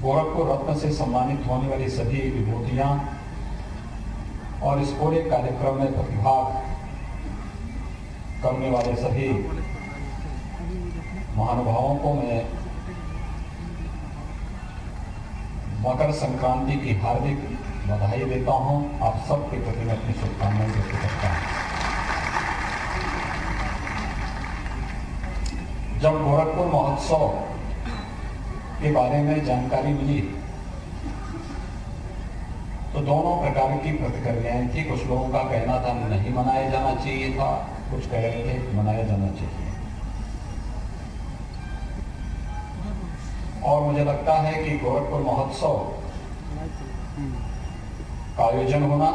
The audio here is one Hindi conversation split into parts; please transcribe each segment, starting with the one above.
गोरखपुर रत्न से सम्मानित होने वाली सभी विभूतियां और इस पूरे कार्यक्रम में प्रतिभाग करने वाले सभी महानुभावों को मैं मकर संक्रांति की हार्दिक बधाई देता हूं। आप सबके प्रति मैं अपनी शुभकामनाएं व्यक्त करता हूं। जब गोरखपुर महोत्सव के बारे में जानकारी मिली तो दोनों प्रकार की प्रतिक्रियाएं थी। कुछ लोगों का कहना था नहीं मनाया जाना चाहिए था, कुछ कह रहे थे मनाया जाना चाहिए। और मुझे लगता है कि गोरखपुर महोत्सव का आयोजन होना,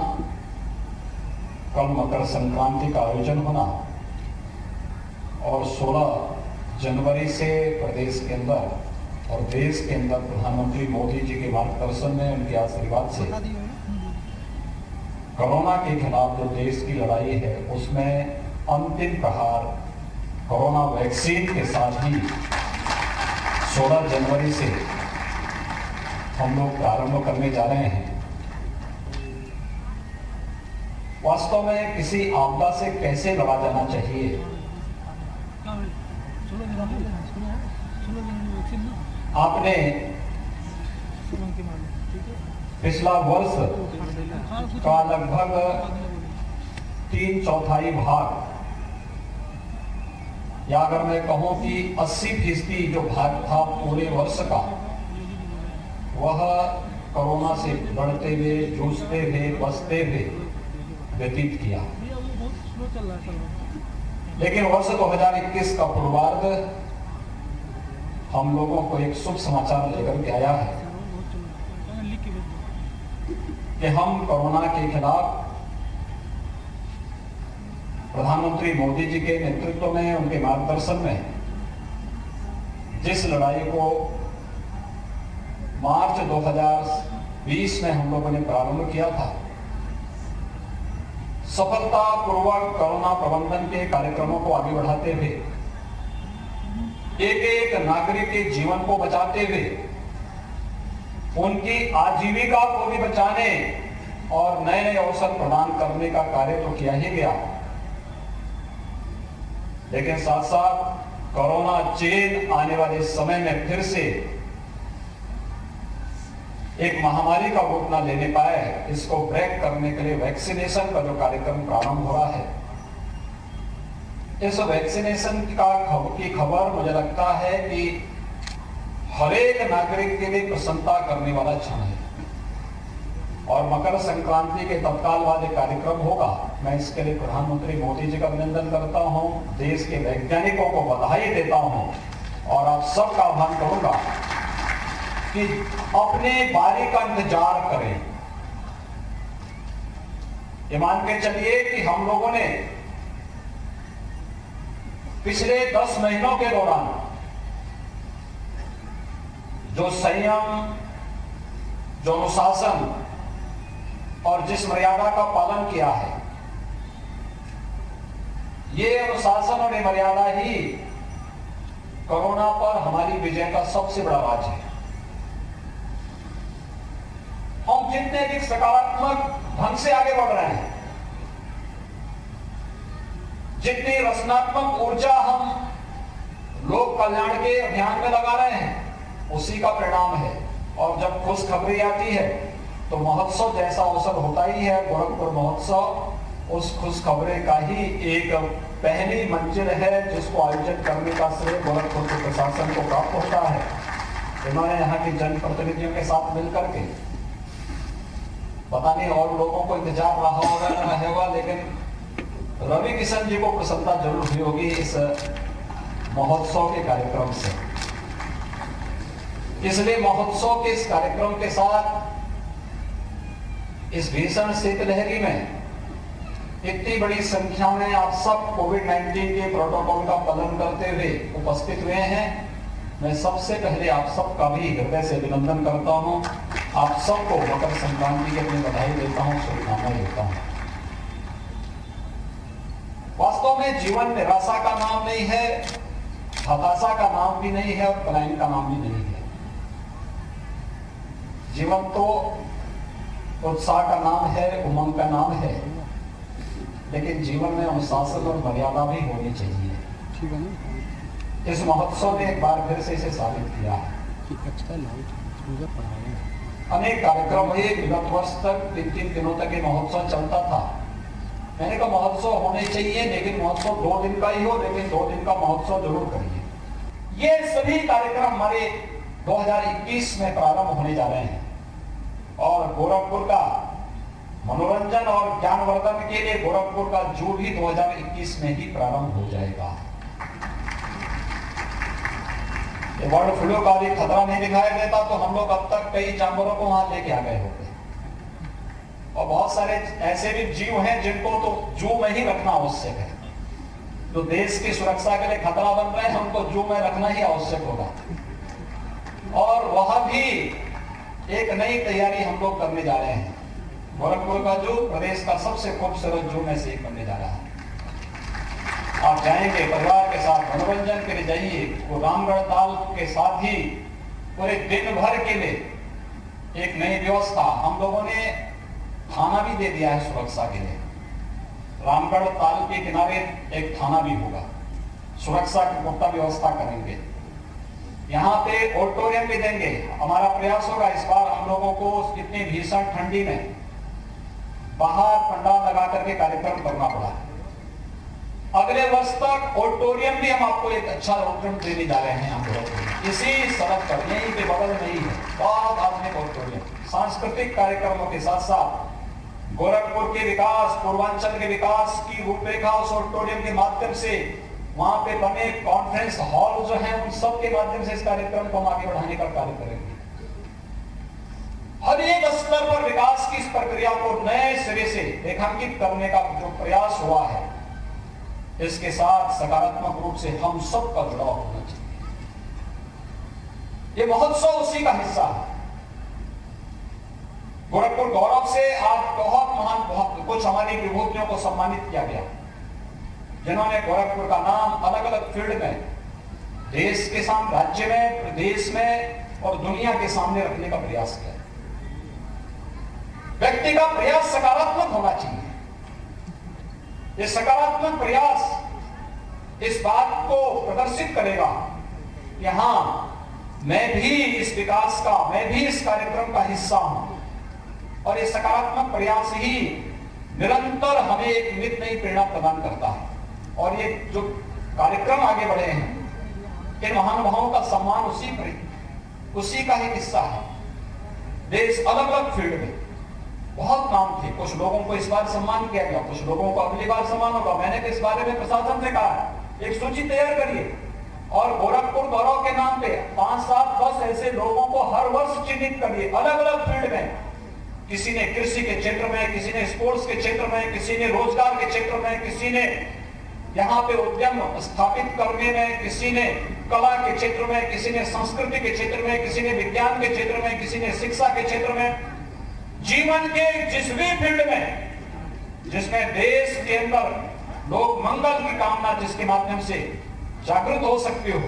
कल मकर संक्रांति का आयोजन होना और 16 जनवरी से प्रदेश के अंदर और देश के अंदर प्रधानमंत्री मोदी जी के मार्गदर्शन में, उनके आशीर्वाद से कोरोना के खिलाफ जो देश की लड़ाई है उसमें अंतिम प्रहार कोरोना वैक्सीन के साथ ही 16 जनवरी से हम लोग प्रारंभ करने जा रहे हैं। वास्तव में किसी आपदा से कैसे लड़ा जाना चाहिए, आपने पिछला वर्ष का लगभग 3/4 भाग, या अगर मैं कहूं कि 80% जो भाग था पूरे वर्ष का, वह कोरोना से लड़ते हुए, जूझते हुए, बचते हुए व्यतीत किया। लेकिन वर्ष 2021 का पूर्वार्ध हम लोगों को एक शुभ समाचार लेकर के आया है कि हम कोरोना के खिलाफ प्रधानमंत्री मोदी जी के नेतृत्व में, उनके मार्गदर्शन में जिस लड़ाई को मार्च 2020 में हम लोगों ने प्रारंभ किया था, सफलतापूर्वक कोरोना प्रबंधन के कार्यक्रमों को आगे बढ़ाते हुए, एक एक नागरिक के जीवन को बचाते हुए, उनकी आजीविका को भी बचाने और नए नए अवसर प्रदान करने का कार्य तो किया ही गया, लेकिन साथ साथ कोरोना चेन आने वाले समय में फिर से एक महामारी का रूप न लेने पाए, इसको ब्रेक करने के लिए वैक्सीनेशन का जो कार्यक्रम प्रारंभ हो रहा है, इस वैक्सीनेशन की खबर मुझे लगता है कि हर एक नागरिक के लिए प्रसन्नता करने वाला क्षण है। और मकर संक्रांति के तत्काल बाद एक कार्यक्रम होगा। मैं इसके लिए प्रधानमंत्री मोदी जी का अभिनंदन करता हूं, देश के वैज्ञानिकों को बधाई देता हूं और आप सबका आह्वान करूंगा कि अपने बारी का इंतजार करें। ये मान के चलिए कि हम लोगों ने पिछले 10 महीनों के दौरान जो संयम, जो अनुशासन और जिस मर्यादा का पालन किया है, ये अनुशासन और ये मर्यादा ही कोरोना पर हमारी विजय का सबसे बड़ा राज है। हम जितने अधिक सकारात्मक ढंग से आगे बढ़ रहे हैं, जितनी रचनात्मक ऊर्जा हम लोक कल्याण के अभियान में लगा रहे हैं, उसी का परिणाम है। और जब खुशखबरी आती है तो महोत्सव जैसा अवसर होता ही है। गोरखपुर महोत्सव उस खुशखबरी का ही एक पहली मंजिल है, जिसको आयोजित करने का श्रेय गोरखपुर के प्रशासन को प्राप्त होता है। इन्होंने यहाँ के जनप्रतिनिधियों के साथ मिलकर के, पता नहीं और लोगों को इंतजार रहा होगा न रहेगा, लेकिन रवि किशन जी को प्रसन्नता जरूर हुई होगी इस महोत्सव के कार्यक्रम से। इसलिए महोत्सव के इस कार्यक्रम के साथ इस भीषण शीतलहरी में इतनी बड़ी संख्या में आप सब कोविड-19 के प्रोटोकॉल का पालन करते हुए उपस्थित हुए हैं। मैं सबसे पहले आप सबका भी हृदय से अभिनंदन करता हूं। आप सबको मकर संक्रांति की अपनी बधाई देता हूं, शुभकामनाएं देता हूं। वास्तव में जीवन निराशा का नाम नहीं है, हताशा का नाम भी नहीं है और पलायन का नाम भी नहीं है। जीवन तो उत्साह का नाम है, उमंग का नाम है, लेकिन जीवन में अनुशासन और मर्यादा भी होनी चाहिए। ठीक है ना? इस महोत्सव ने एक बार फिर से इसे साबित किया है। अच्छा लाइट मुझे पढ़ाया। अनेक कार्यक्रम हुए, विगत वर्ष तक 3 दिनों तक ये महोत्सव चलता था। मैंने कहा महोत्सव होने चाहिए, लेकिन महोत्सव 2 दिन का ही हो, लेकिन 2 दिन का महोत्सव जरूर करिए। ये सभी कार्यक्रम हमारे 2021 में प्रारंभ होने जा रहे हैं और गोरखपुर का मनोरंजन और ज्ञानवर्धन के लिए गोरखपुर का जू भी 2021 में ही प्रारंभ हो जाएगा। बर्ड फ्लू का भी खतरा नहीं दिखाई देता तो हम लोग अब तक कई जानवरों को वहां लेके आ गए होते, और बहुत सारे ऐसे भी जीव हैं जिनको तो जू में ही रखना आवश्यक है। जो देश की सुरक्षा के लिए खतरा बन रहे हैं उनको जू में रखना ही आवश्यक होगा, और वह भी एक नई तैयारी हम लोग करने जा रहे हैं। गोरखपुर का जू प्रदेश का सबसे खूबसूरत जू में से एक बनने जा रहा है। आप जाएंगे परिवार के साथ, मनोरंजन के लिए जाइए। वो रामगढ़ ताल के साथ ही पूरे दिन भर के लिए एक नई व्यवस्था हम लोगों ने थाना भी दे दिया है सुरक्षा के लिए। रामगढ़ ताल के किनारे एक थाना भी होगा, सुरक्षा की पुख्ता व्यवस्था करेंगे। यहाँ पे ऑडिटोरियम भी देंगे। हमारा प्रयास होगा इस बार हम लोगों को इतनी भीषण ठंडी में बाहर पंडाल लगा करके कार्यक्रम करना पड़ा। अगले वर्ष तक ऑडिटोरियम भी हम आपको एक अच्छा ऑडिटोरियम देने जा रहे हैं। हम लोग इसी सड़क पर यहीं पे बगल में ही है, बहुत आधुनिक ऑडिटोरियम। सांस्कृतिक कार्यक्रमों के साथ साथ गोरखपुर के विकास, पूर्वांचल के विकास की रूपरेखा उस ऑडिटोरियम के माध्यम से, वहां पे बने कॉन्फ्रेंस हॉल जो है उन सब के माध्यम से इस कार्यक्रम को हम आगे बढ़ाने का कार्य करेंगे। हर एक स्तर पर विकास की इस प्रक्रिया को नए सिरे से रेखांकित करने का जो प्रयास हुआ है, इसके साथ सकारात्मक रूप से हम सबका जुड़ाव होना चाहिए। ये महोत्सव उसी का हिस्सा है। गोरखपुर गौरव से आज बहुत कुछ हमारी विभूतियों को सम्मानित किया गया, जिन्होंने गोरखपुर का नाम अलग अलग फील्ड में देश के सामने, राज्य में, प्रदेश में और दुनिया के सामने रखने का प्रयास किया। व्यक्ति का प्रयास सकारात्मक होना चाहिए। ये सकारात्मक प्रयास इस बात को प्रदर्शित करेगा कि हाँ, मैं भी इस विकास का, मैं भी इस कार्यक्रम का हिस्सा हूं, और ये सकारात्मक प्रयास ही निरंतर हमें एक नित नई प्रेरणा प्रदान करता है। और ये जो कार्यक्रम आगे बढ़े हैं, इन महानुभावों का सम्मान उसी का ही हिस्सा है। देश अलग अलग फील्ड में बहुत काम थे, कुछ लोगों को इस बार सम्मान किया गया, कुछ लोगों को अगली बार सम्मान होगा। मैंने इस बारे में प्रशासन से कहा एक सूची तैयार करिए और गोरखपुर गौरव के नाम पे 5-7-10 ऐसे लोगों को हर वर्ष चिन्हित करिए, अलग अलग फील्ड में। किसी ने कृषि के क्षेत्र में, किसी ने स्पोर्ट्स के क्षेत्र में, किसी ने रोजगार के क्षेत्र में, किसी ने यहाँ पे उद्यम स्थापित करने में, किसी ने कला के क्षेत्र में, किसी ने संस्कृति के क्षेत्र में, किसी ने विज्ञान के क्षेत्र में, किसी ने शिक्षा के क्षेत्र में। जीवन के जिस भी फील्ड में जिसमें देश के अंदर लोग मंगल की कामना, जिसके माध्यम से जागृत हो सकती हो,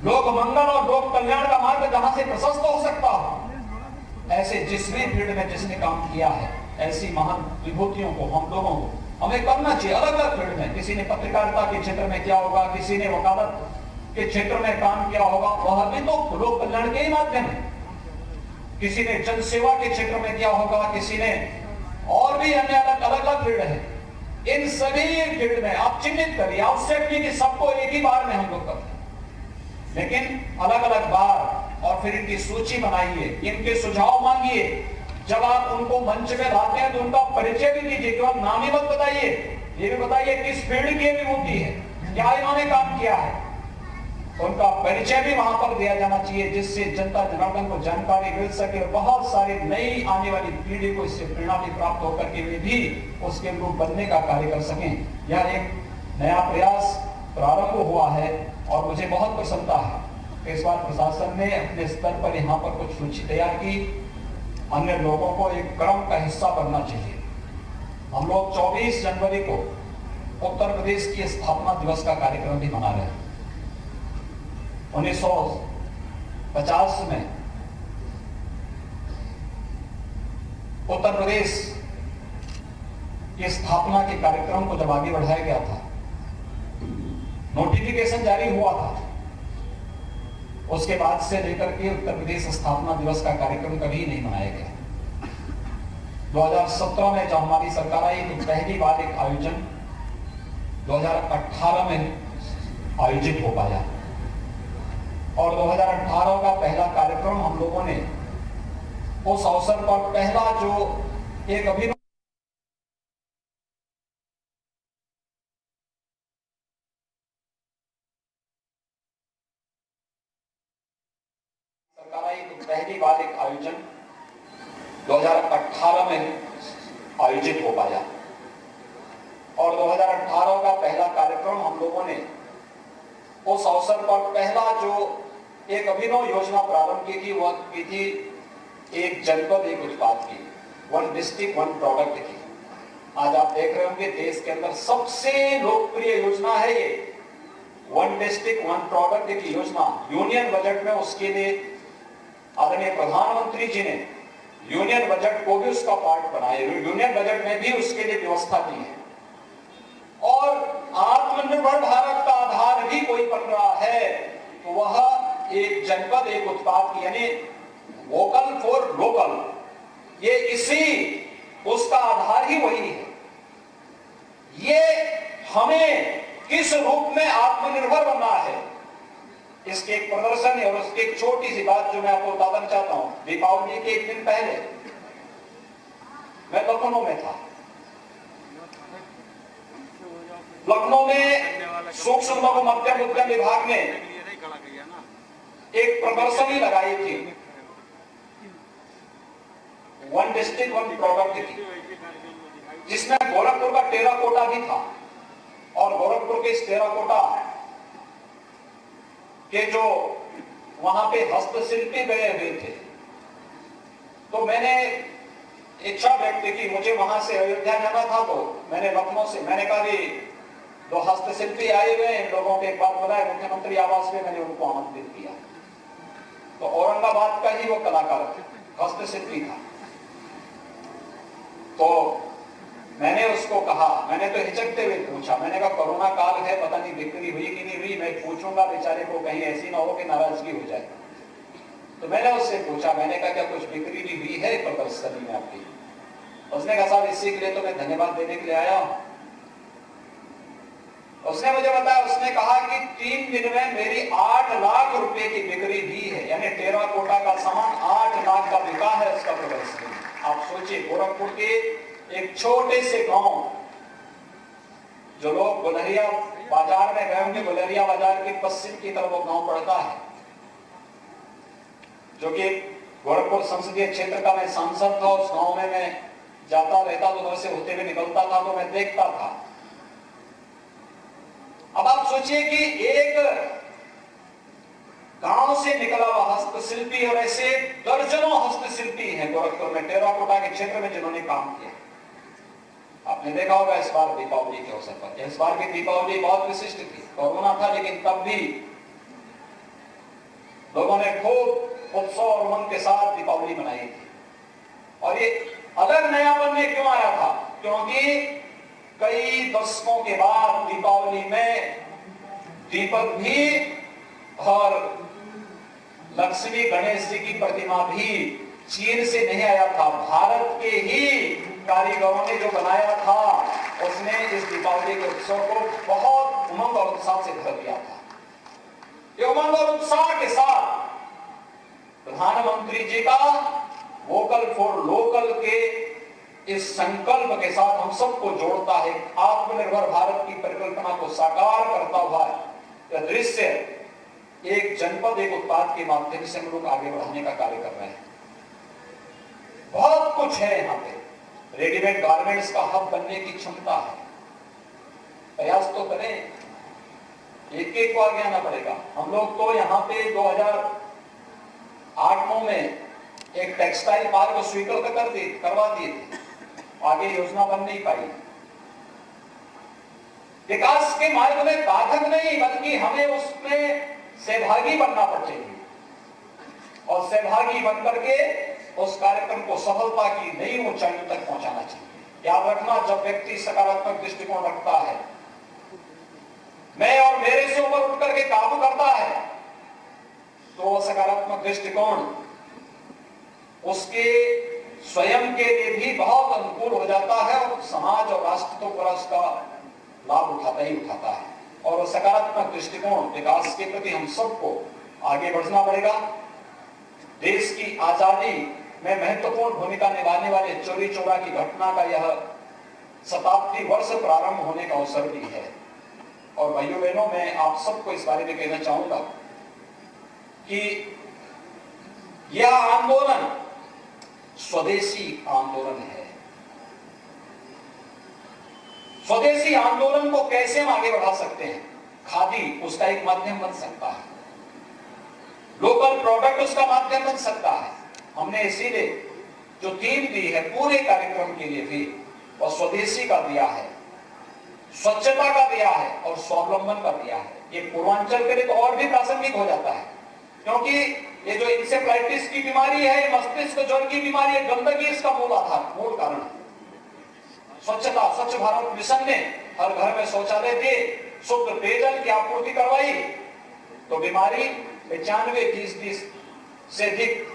लोक मंगल और लोक कल्याण का मार्ग जहां से प्रशस्त हो सकता हो, ऐसे जिस भी फील्ड में जिसने काम किया है, ऐसी महान विभूतियों को हम लोगों को हमें करना चाहिए। अलग अलग फील्ड में, किसी ने पत्रकारिता के क्षेत्र में किया होगा, किसी ने वकालत के क्षेत्र में काम किया होगा, वह भी तो लोक कल्याण के ही माध्यम है। किसी ने जन सेवा के क्षेत्र में किया होगा, किसी ने और भी अन्य अलग अलग फील्ड है। इन सभी फील्ड में आप चिन्हित करिए। आवश्यक नहीं कि सबको एक ही बार में हम लोग करते, लेकिन अलग अलग बार, और फिर इनकी सूची बनाइए, इनके सुझाव मांगिए। जब आप उनको मंच में लाते हैं तो उनका परिचय भी दीजिए, केवल नाम ही मत बताइए, ये भी बताइए किस फील्ड की विभूति है, क्या इन्होंने काम किया है। उनका परिचय भी वहां पर दिया जाना चाहिए, जिससे जनता जनार्दन को जानकारी मिल सके और बहुत सारी नई आने वाली पीढ़ी को इससे प्रेरणा भी प्राप्त होकर के वे भी उसके अनुरूप बनने का कार्य कर सकें। यह एक नया प्रयास प्रारंभ हुआ है और मुझे बहुत प्रसन्नता है कि इस बार प्रशासन ने अपने स्तर पर यहाँ पर कुछ सूची तैयार की। अन्य लोगों को एक क्रम का हिस्सा बनना चाहिए। हम लोग 24 जनवरी को उत्तर प्रदेश की स्थापना दिवस का कार्यक्रम भी मना रहे हैं। 1950 में उत्तर प्रदेश की स्थापना के कार्यक्रम को जब आगे बढ़ाया गया था, नोटिफिकेशन जारी हुआ था, उसके बाद से लेकर के उत्तर प्रदेश स्थापना दिवस का कार्यक्रम कभी नहीं मनाया गया। 2017 में जब हमारी सरकार आई तो पहली बार एक आयोजन 2018 में आयोजित हो पाया और 2018 का पहला कार्यक्रम हम लोगों ने उस अवसर पर पहला जो एक अभिनव सरकार आई तो पहली बार एक आयोजन 2018 में आयोजित हो पाया और 2018 का पहला कार्यक्रम हम लोगों ने उस अवसर पर पहला जो एक अभिनव योजना प्रारंभ की थी वह की थी एक जनपद एक उत्पाद की, वन डिस्ट्रिक्ट वन प्रोडक्ट की। आज आप देख रहे होंगे देश के अंदर सबसे लोकप्रिय योजना है ये वन डिस्ट्रिक्ट वन प्रोडक्ट की योजना। यूनियन बजट में उसके लिए आदरणीय प्रधानमंत्री जी ने यूनियन बजट को भी उसका पार्ट बनाया, यूनियन बजट में भी उसके लिए व्यवस्था की है। और आत्मनिर्भर भारत का आधार भी कोई बन रहा है तो वह एक जनपद एक उत्पाद की, यानी वोकल फॉर लोकल, ये इसी उसका आधार ही वही है। ये हमें किस रूप में आत्मनिर्भर बनना है इसके एक प्रदर्शन है। और उसकी एक छोटी सी बात जो मैं आपको बताना चाहता हूं, दीपावली के एक दिन पहले मैं लखनऊ में था। लखनऊ में सूक्ष्म लघु मध्यम उद्यम विभाग ने एक प्रदर्शनी लगाई थी वन डिस्ट्रिक्ट वन प्रोडक्ट की, जिसमें गोरखपुर का टेराकोटा भी था और गोरखपुर के इस टेराकोटा के जो वहां पे हस्तशिल्पी गए हुए थे, तो मैंने इच्छा व्यक्त की, मुझे वहां से अयोध्या जाना था तो मैंने लखनऊ से मैंने कहा कि दो हस्तशिल्पी आए हुए इन लोगों के एक बात बताया, मुख्यमंत्री आवास में मैंने उनको आमंत्रित किया। तो औरंगाबाद का ही वो कलाकार हस्तशिल्पी था। तो मैंने उसको कहा, मैंने तो हिचकते हुए पूछा, मैंने कहा कोरोना काल है, पता नहीं बिक्री हुई कि नहीं हुई, मैं पूछूंगा बेचारे को कहीं ऐसी ना हो कि नाराजगी हो जाए। तो मैंने उससे पूछा, मैंने कहा क्या कुछ बिक्री भी हुई है प्रदर्शनी में आपकी? उसने कहा साहब इसी के लिए तो मैं धन्यवाद देने के लिए आया हूं। उसने मुझे बताया, उसने कहा कि 3 दिन में मेरी 8 लाख रुपए की बिक्री हुई है, यानी टेराकोटा का सामान 8 लाख का बिका है उसका प्रदर्शनी। आप सोचिए गोरखपुर के एक छोटे से गांव, जो लोग गुलरिया बाजार में गए होंगे, गुलरिया बाजार के पश्चिम की तरफ वो गांव पड़ता है, जो कि गोरखपुर संसदीय क्षेत्र का मैं सांसद था। उस गांव में मैं जाता रहता तो उधर से होते हुए निकलता था तो मैं देखता था। अब आप सोचिए कि एक गांव से निकला हुआ हस्तशिल्पी, और ऐसे दर्जनों हस्तशिल्पी हैं गोरखपुर में टेराकोटा के क्षेत्र में जिन्होंने काम किया। आपने देखा होगा इस बार दीपावली के अवसर पर, इस बार की दीपावली बहुत विशिष्ट थी, कोरोना था लेकिन तब भी लोगों ने खूब उत्सव और उमंग के साथ दीपावली मनाई थी। और ये अलग नयापन में क्यों आया था? क्योंकि कई दशकों के बाद दीपावली में दीपक भी और लक्ष्मी गणेश जी की प्रतिमा भी चीन से नहीं आया था, भारत के ही कारीगरों ने जो बनाया था उसने इस दीपावली के उत्सव को बहुत उमंग और उत्साह से भर दिया था। ये उमंग और उत्साह के साथ प्रधानमंत्री जी का वोकल फॉर लोकल के इस संकल्प के साथ हम सबको जोड़ता है। आत्मनिर्भर भारत की परिकल्पना को साकार करता हुआ यह दृश्य एक जनपद एक उत्पाद के माध्यम से हम लोग आगे बढ़ाने का कार्य कर रहे हैं। बहुत कुछ है यहाँ पे, रेडीमेड गारमेंट्स का हब बनने की क्षमता है, प्रयास तो करें, एक एक को आगे आना पड़ेगा। हम लोग तो यहाँ पे 2008-9 में एक टेक्सटाइल पार्क को स्वीकृत करवा दिए थे, आगे योजना बन नहीं पाई। विकास के मार्ग में बाधक नहीं बल्कि हमें उसमें सहभागी बनना पड़ेगा और सहभागी बनकर के उस कार्यक्रम को सफलता की नई ऊंचाइयों तक पहुंचाना चाहिए। याद रखना, जब व्यक्ति सकारात्मक दृष्टिकोण रखता है, मैं और मेरे से ऊपर उठ करके काबू करता है, तो सकारात्मक दृष्टिकोण उसके स्वयं के लिए भी बहुत अनुकूल हो जाता है और समाज और राष्ट्र तो पूरा उसका लाभ उठाता ही उठाता है। और सकारात्मक दृष्टिकोण विकास के प्रति हम सबको आगे बढ़ना पड़ेगा। देश की आजादी में महत्वपूर्ण भूमिका निभाने वाले चोरी चौरा की घटना का यह शताब्दी वर्ष प्रारंभ होने का अवसर भी है। और भाइयों बहनों, मैं आप सबको इस बारे में कहना चाहूंगा कि यह आंदोलन स्वदेशी आंदोलन है। स्वदेशी आंदोलन को कैसे हम आगे बढ़ा सकते हैं? खादी उसका एक माध्यम बन सकता है, लोकल प्रोडक्ट उसका माध्यम बन सकता है। हमने इसीलिए जो थीम दी है पूरे कार्यक्रम के लिए भी, और स्वदेशी का दिया है, स्वच्छता का दिया है और स्वावलंबन का दिया है। ये पूर्वांचल के लिए तो और भी प्रासंगिक हो जाता है, क्योंकि ये जो इंसेफ्लाइटिस की बीमारी है, मस्तिष्क ज्वर की बीमारी है, गंदगी इसका मूल आधार, मूल कारण है। स्वच्छता, स्वच्छ भारत मिशन ने हर घर में शौचालय दिए, शुद्ध पेयजल की आपूर्ति करवाई, तो बीमारी 95% से अधिक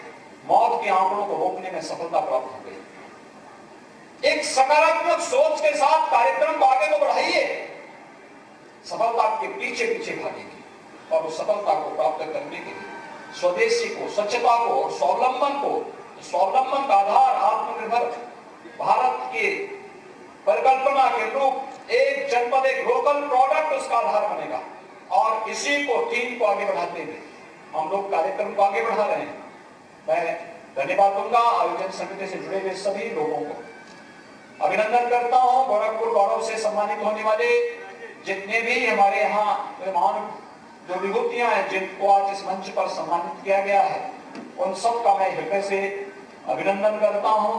मौत के आंकड़ों को रोकने में सफलता प्राप्त हो गई। एक सकारात्मक सोच के साथ कार्यक्रम को आगे तो बढ़ाइए, सफलता के पीछे पीछे भागेगी। और उस सफलता को प्राप्त करने के लिए स्वदेशी को, स्वच्छता को और स्वावलंबन को, स्वावलंबन का आधार आत्मनिर्भर भारत के परिकल्पना के रूप एक जनपद एक लोकल प्रोडक्ट उसका आधार बनेगा। और इसी को थीम को आगे बढ़ाते हुए हम लोग कार्यक्रम को आगे बढ़ा रहे हैं। मैं धन्यवाद दूंगा आयोजन समिति से जुड़े हुए सभी लोगों को, अभिनंदन करता हूं। गोरखपुर गौरव से सम्मानित होने वाले जितने भी हमारे यहाँ मेहमान जो विभूतियां हैं, जिनको आज इस मंच पर सम्मानित किया गया है, उन सब का मैं हृदय से अभिनंदन करता हूं।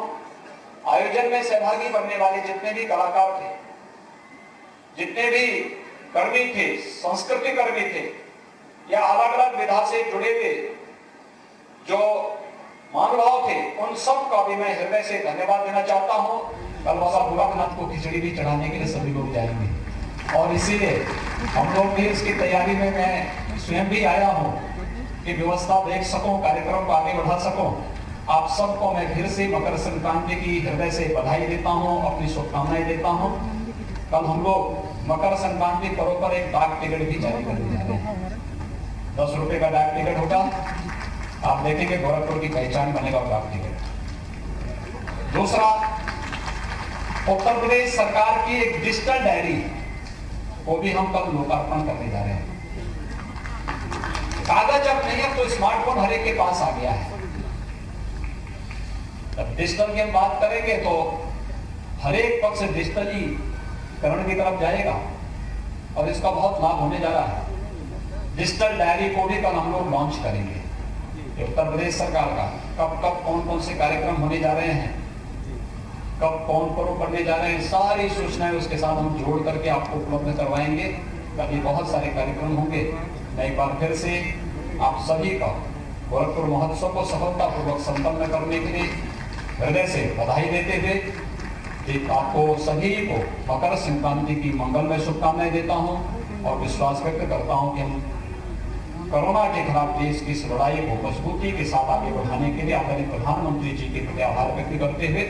आयोजन में सहभागी बनने वाले जितने भी कलाकार थे, जितने भी कर्मी थे, संस्कृति कर्मी थे, या अलग अलग विधा से जुड़े हुए जो महानुभाव थे, उन सब का भी मैं हृदय से धन्यवाद देना चाहता हूं। कल बाबा भोलानाथ को खिचड़ी भी चढ़ाने के लिए सभी लोग जाएंगे, और इसीलिए हम लोग भी इसकी तैयारी में मैं स्वयं भी आया हूं कि व्यवस्था देख सकूं, कार्यक्रम को आगे बढ़ा सकूं। आप सबको मैं फिर से मकर संक्रांति की हृदय से बधाई देता हूं, अपनी शुभकामनाएं देता हूं। कल हम लोग मकर संक्रांति पर्व पर एक डाक टिकट भी जारी करने जा रहे हैं। 10 रुपए का डाक टिकट होगा, आप देखेंगे गोरखपुर की पहचान बनेगा डाक टिकट। दूसरा, उत्तर प्रदेश सरकार की एक डिजिटल डायरी को भी हम कल लोकार्पण करने जा रहे हैं। कागज अब नहीं है तो स्मार्टफोन हर एक के पास आ गया है। जब डिजिटल की हम बात करेंगे तो हर एक पक्ष डिजिटलीकरण की तरफ जाएगा और इसका बहुत लाभ होने जा रहा है। डिजिटल डायरी को भी कल हम लोग लॉन्च करेंगे। उत्तर प्रदेश सरकार का कब कौन कौन से कार्यक्रम होने जा रहे हैं, कब कौन पर्व पढ़ने जा रहे हैं, सारी सूचनाएं उसके साथ हम जोड़ करके आपको उपलब्ध करवाएंगे। कभी बहुत सारे कार्यक्रम होंगे। मैं एक बार फिर से आप सभी का गोरखपुर महोत्सव को सफलतापूर्वक संपन्न करने के लिए हृदय से बधाई देते हुए आपको सभी को मकर संक्रांति की मंगलमय शुभकामनाएं देता हूं और विश्वास व्यक्त करता हूं कि हम कोरोना के खिलाफ देश की इस लड़ाई को मजबूती के साथ आगे बढ़ाने के लिए आदरणीय प्रधानमंत्री जी के प्रति आभार व्यक्त करते हुए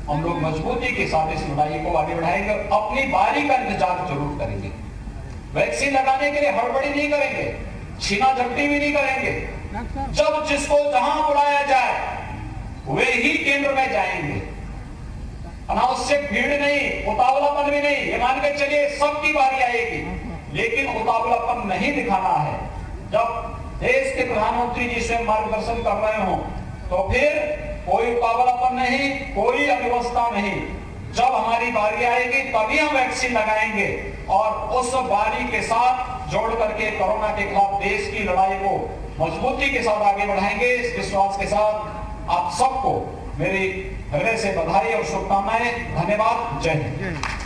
हम लोग मजबूती के साथ इस लड़ाई को आगे बढ़ाएंगे। अपनी बारी का इंतजार जरूर करेंगे। वैक्सीन लगाने के लिए हड़बड़ी नहीं करेंगे, छीना झपटी भी नहीं करेंगे। जब जिसको जहां बुलाया जाए वे ही केंद्र में जाएंगे। अनावश्यक भीड़ नहीं, उतावलापन भी नहीं। ये मान के चलिए सबकी बारी आएगी, लेकिन उतावलापन नहीं दिखाना है। जब देश के प्रधानमंत्री जी स्वयं मार्गदर्शन कर रहे हो तो फिर कोई उतावलापन नहीं, कोई अव्यवस्था नहीं। जब हमारी बारी आएगी तभी हम वैक्सीन लगाएंगे और उस बारी के साथ जोड़ करके कोरोना के खिलाफ देश की लड़ाई को मजबूती के साथ आगे बढ़ाएंगे। इस विश्वास के साथ आप सबको मेरी हृदय से बधाई और शुभकामनाएं। धन्यवाद। जय हिंद।